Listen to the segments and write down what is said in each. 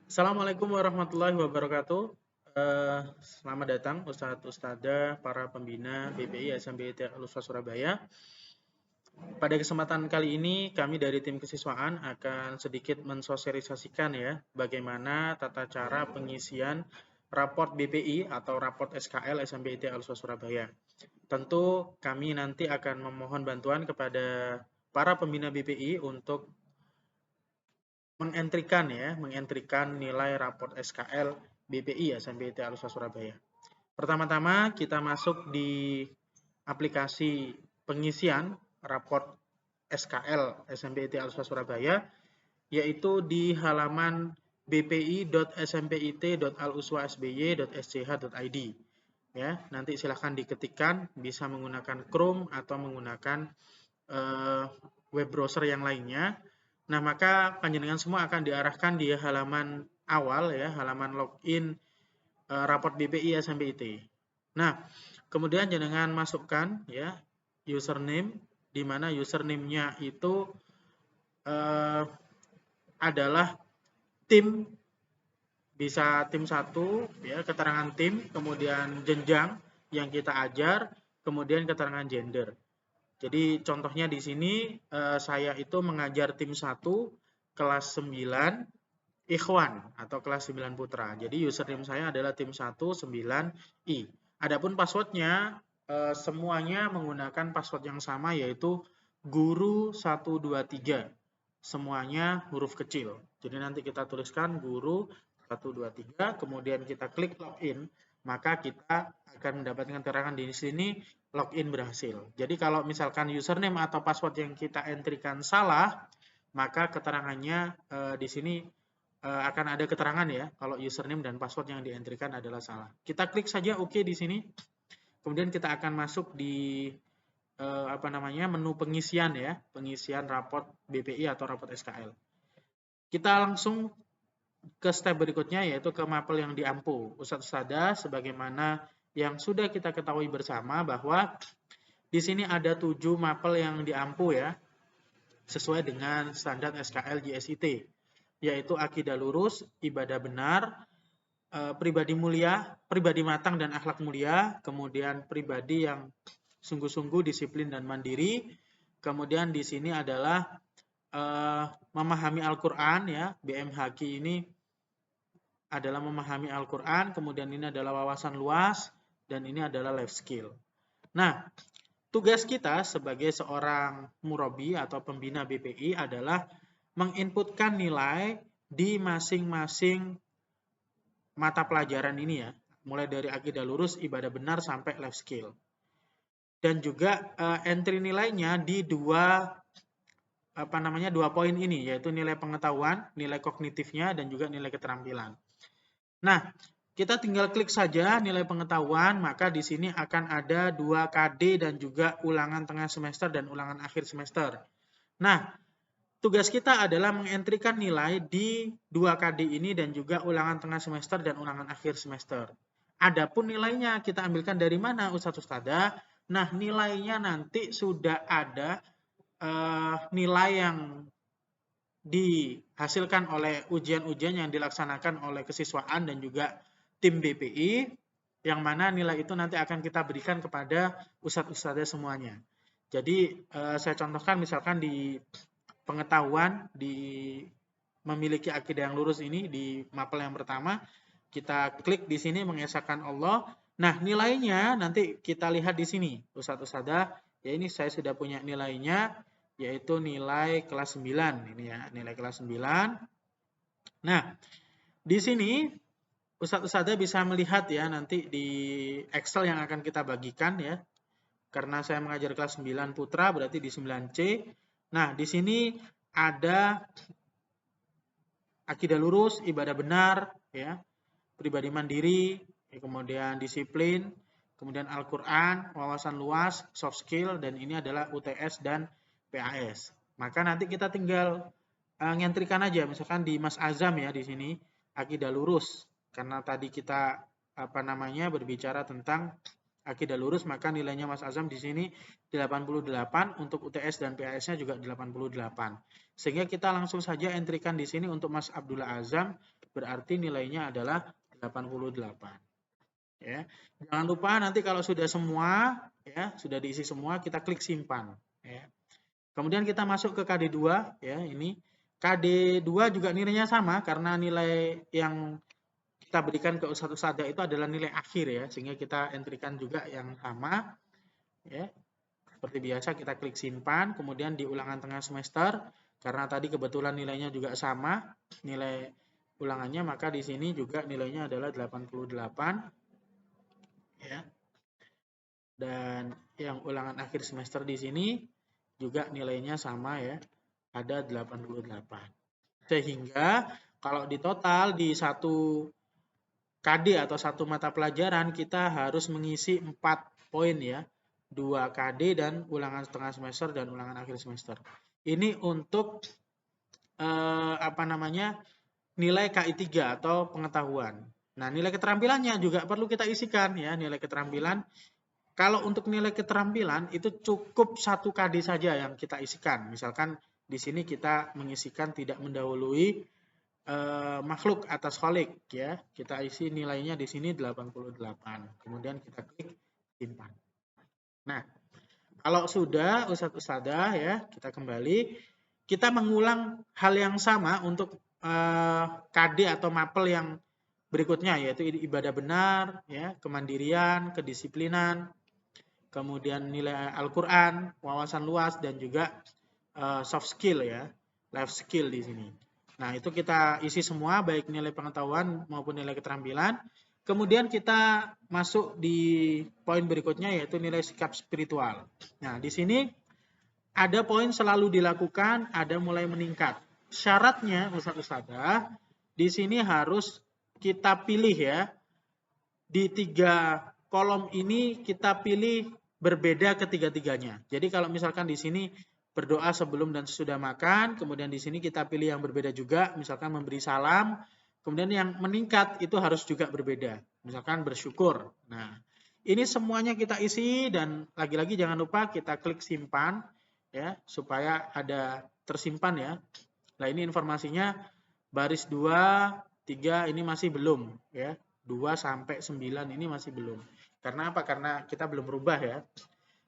Assalamualaikum warahmatullahi wabarakatuh. Selamat datang Ustadz Ustadzah, para pembina BPI SMBT Al-Utswa Surabaya. Pada kesempatan kali ini kami dari tim kesiswaan akan sedikit mensosialisasikan ya bagaimana tata cara pengisian raport BPI atau raport SKL SMBT Al-Utswa Surabaya. Tentu kami nanti akan memohon bantuan kepada para pembina BPI untuk mengentrikan nilai raport SKL BPI ya SMBT Al-Utswa Surabaya. Pertama-tama kita masuk di aplikasi pengisian raport SKL SMBT Al-Utswa Surabaya, yaitu di halaman bpi.smpit.aluswasby.sch.id. Ya, nanti silahkan diketikkan, bisa menggunakan Chrome atau menggunakan web browser yang lainnya. Nah, maka panjenengan semua akan diarahkan di halaman awal ya, halaman login raport BPI SMBT. Nah, kemudian jenengan masukkan ya username, di mana username-nya itu adalah tim, bisa tim 1 ya, keterangan tim, kemudian jenjang yang kita ajar, kemudian keterangan gender. Jadi contohnya di sini saya itu mengajar tim 1 kelas 9 Ikhwan atau kelas 9 Putra. Jadi username saya adalah tim 1 9i. Adapun passwordnya semuanya menggunakan password yang sama, yaitu guru 123. Semuanya huruf kecil. Jadi nanti kita tuliskan guru 123, kemudian kita klik login, maka kita akan mendapatkan keterangan di sini login berhasil. Jadi kalau misalkan username atau password yang kita entrikan salah, maka keterangannya di sini akan ada keterangan ya kalau username dan password yang dientrikan adalah salah. Kita klik saja OK di sini. Kemudian kita akan masuk di menu pengisian ya, pengisian raport BPI atau raport SKL. Kita langsung ke step berikutnya, yaitu ke mapel yang diampu. Ustadz Ustadzah, sebagaimana yang sudah kita ketahui bersama bahwa di sini ada 7 mapel yang diampu ya, sesuai dengan standar SKL JSIT, yaitu akidah lurus, ibadah benar, pribadi mulia, pribadi matang dan akhlak mulia, kemudian pribadi yang sungguh-sungguh disiplin dan mandiri, kemudian di sini adalah memahami Al-Quran ya, BMHQ ini adalah memahami Al-Quran, kemudian ini adalah wawasan luas, dan ini adalah life skill. Nah, tugas kita sebagai seorang murabi atau pembina BPI adalah menginputkan nilai di masing-masing mata pelajaran ini ya, mulai dari akidah lurus, ibadah benar, sampai life skill. Dan juga entry nilainya di dua poin ini, yaitu nilai pengetahuan, nilai kognitifnya, dan juga nilai keterampilan. Nah, kita tinggal klik saja nilai pengetahuan, maka di sini akan ada 2 KD dan juga ulangan tengah semester dan ulangan akhir semester. Nah, tugas kita adalah mengentrikan nilai di 2 KD ini dan juga ulangan tengah semester dan ulangan akhir semester. Adapun nilainya kita ambilkan dari mana Ustadz Ustadzah? Nah, nilainya nanti sudah ada nilai yang dihasilkan oleh ujian-ujian yang dilaksanakan oleh kesiswaan dan juga tim BPI, yang mana nilai itu nanti akan kita berikan kepada ustadz-ustadzah semuanya. Jadi saya contohkan misalkan di pengetahuan, di memiliki akidah yang lurus ini, di mapel yang pertama, kita klik di sini mengesahkan Allah. Nah, nilainya nanti kita lihat di sini, ustadz-ustadzah. Ya, ini saya sudah punya nilainya, yaitu nilai kelas 9. Ini ya, nilai kelas 9. Nah, di sini ustadz-ustadzah bisa melihat ya nanti di Excel yang akan kita bagikan ya. Karena saya mengajar kelas 9 Putra, berarti di 9C. Nah, di sini ada akidah lurus, ibadah benar, ya, pribadi mandiri, kemudian disiplin, kemudian Al-Quran, wawasan luas, soft skill, dan ini adalah UTS dan PAS. Maka nanti kita tinggal ngentrikan aja, misalkan di Mas Azam ya di sini akidah lurus, karena tadi kita berbicara tentang akidah lurus, maka nilainya Mas Azam di sini 88, untuk UTS dan PAS-nya juga 88. Sehingga kita langsung saja entrikan di sini untuk Mas Abdullah Azam berarti nilainya adalah 88. Ya. Jangan lupa nanti kalau sudah semua, ya, sudah diisi semua, kita klik simpan. Ya. Kemudian kita masuk ke KD2, ya, ini. KD2 juga nilainya sama, karena nilai yang kita berikan ke Ustadz Ustadzah itu adalah nilai akhir, ya, sehingga kita entrikan juga yang sama. Ya. Seperti biasa kita klik simpan, kemudian di ulangan tengah semester, karena tadi kebetulan nilainya juga sama, nilai ulangannya, maka di sini juga nilainya adalah 88. Ya. Dan yang ulangan akhir semester di sini juga nilainya sama, ya, ada 88. Sehingga kalau di total di satu KD atau satu mata pelajaran kita harus mengisi 4 poin, ya. 2 KD dan ulangan setengah semester dan ulangan akhir semester. Ini untuk nilai KI 3 atau pengetahuan. Nah, nilai keterampilannya juga perlu kita isikan, ya, nilai keterampilan. Kalau untuk nilai keterampilan itu cukup 1 KD saja yang kita isikan. Misalkan di sini kita mengisikan tidak mendahului makhluk atas kholik, ya. Kita isi nilainya di sini 88. Kemudian kita klik simpan. Nah, kalau sudah Ustadz Ustadzah, ya, kita kembali, kita mengulang hal yang sama untuk KD atau mapel yang berikutnya, yaitu ibadah benar, ya, kemandirian, kedisiplinan, kemudian nilai Al-Quran, wawasan luas, dan juga soft skill, ya, life skill di sini. Nah, itu kita isi semua, baik nilai pengetahuan maupun nilai keterampilan. Kemudian kita masuk di poin berikutnya, yaitu nilai sikap spiritual. Nah, di sini ada poin selalu dilakukan, ada mulai meningkat. Syaratnya, Ustadz Ustadzah, di sini harus kita pilih, ya, di 3 kolom ini kita pilih berbeda ketiga-tiganya. Jadi kalau misalkan di sini berdoa sebelum dan sesudah makan, kemudian di sini kita pilih yang berbeda juga, misalkan memberi salam, kemudian yang meningkat itu harus juga berbeda, misalkan bersyukur. Nah, ini semuanya kita isi, dan lagi-lagi jangan lupa kita klik simpan, ya, supaya ada tersimpan, ya. Nah, ini informasinya baris 2, 3 ini masih belum, ya. 2 sampai 9 ini masih belum. Karena apa? Karena kita belum berubah, ya.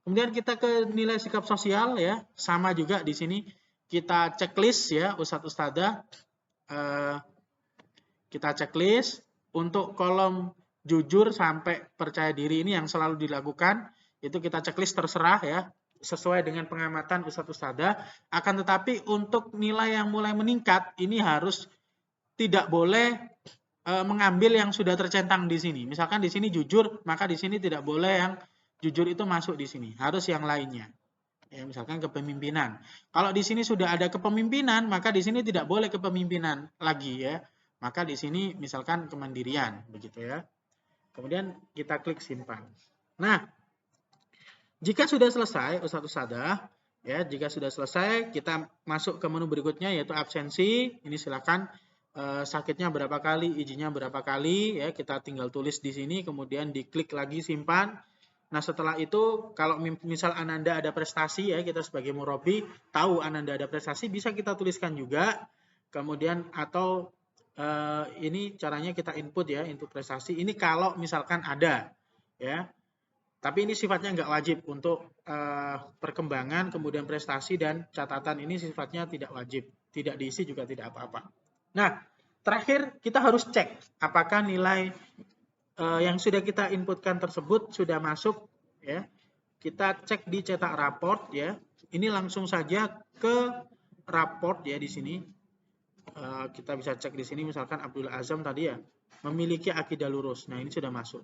Kemudian kita ke nilai sikap sosial, ya. Sama juga di sini kita checklist, ya, Ustadz Ustadzah. Kita checklist untuk kolom jujur sampai percaya diri ini yang selalu dilakukan, itu kita checklist terserah, ya, sesuai dengan pengamatan Ustadz Ustadzah. Akan tetapi untuk nilai yang mulai meningkat ini harus tidak boleh mengambil yang sudah tercentang di sini. Misalkan di sini jujur, maka di sini tidak boleh yang jujur itu masuk di sini, harus yang lainnya. Ya, misalkan kepemimpinan. Kalau di sini sudah ada kepemimpinan, maka di sini tidak boleh kepemimpinan lagi, ya. Maka di sini misalkan kemandirian, begitu, ya. Kemudian kita klik simpan. Nah, jika sudah selesai, Ustadz Ustadzah, ya, jika sudah selesai, kita masuk ke menu berikutnya, yaitu absensi. Ini silakan sakitnya berapa kali, izinnya berapa kali, ya, kita tinggal tulis di sini, kemudian diklik lagi simpan. Nah, setelah itu kalau misal Ananda ada prestasi, ya, kita sebagai murabi tahu Ananda ada prestasi, bisa kita tuliskan juga. Kemudian atau ini caranya kita input, ya, input prestasi. Ini kalau misalkan ada, ya. Tapi ini sifatnya nggak wajib untuk perkembangan, kemudian prestasi dan catatan ini sifatnya tidak wajib. Tidak diisi juga tidak apa-apa. Nah, terakhir kita harus cek apakah nilai yang sudah kita inputkan tersebut sudah masuk, ya. Kita cek di cetak raport, ya. Ini langsung saja ke raport, ya, di sini. Kita bisa cek di sini, misalkan Abdul Azam tadi, ya, memiliki akidah lurus. Nah, ini sudah masuk.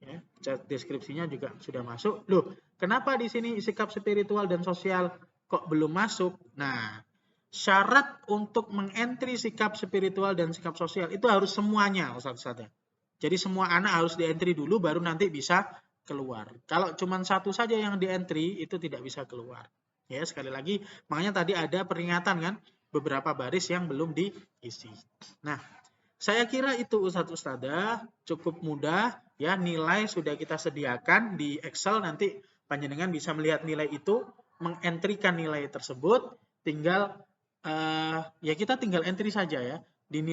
Ya, deskripsinya juga sudah masuk. Loh, kenapa di sini sikap spiritual dan sosial kok belum masuk? Nah, syarat untuk mengentry sikap spiritual dan sikap sosial itu harus semuanya, Ustadz. Jadi semua anak harus di-entry dulu, baru nanti bisa keluar. Kalau cuma satu saja yang di-entry, itu tidak bisa keluar. Ya, sekali lagi, makanya tadi ada peringatan, kan, beberapa baris yang belum diisi. Nah, saya kira itu Ustadz Ustadzah, cukup mudah, ya, nilai sudah kita sediakan di Excel, nanti panjenengan bisa melihat nilai itu, mengentrikan nilai tersebut, tinggal ya kita tinggal entry saja, ya, di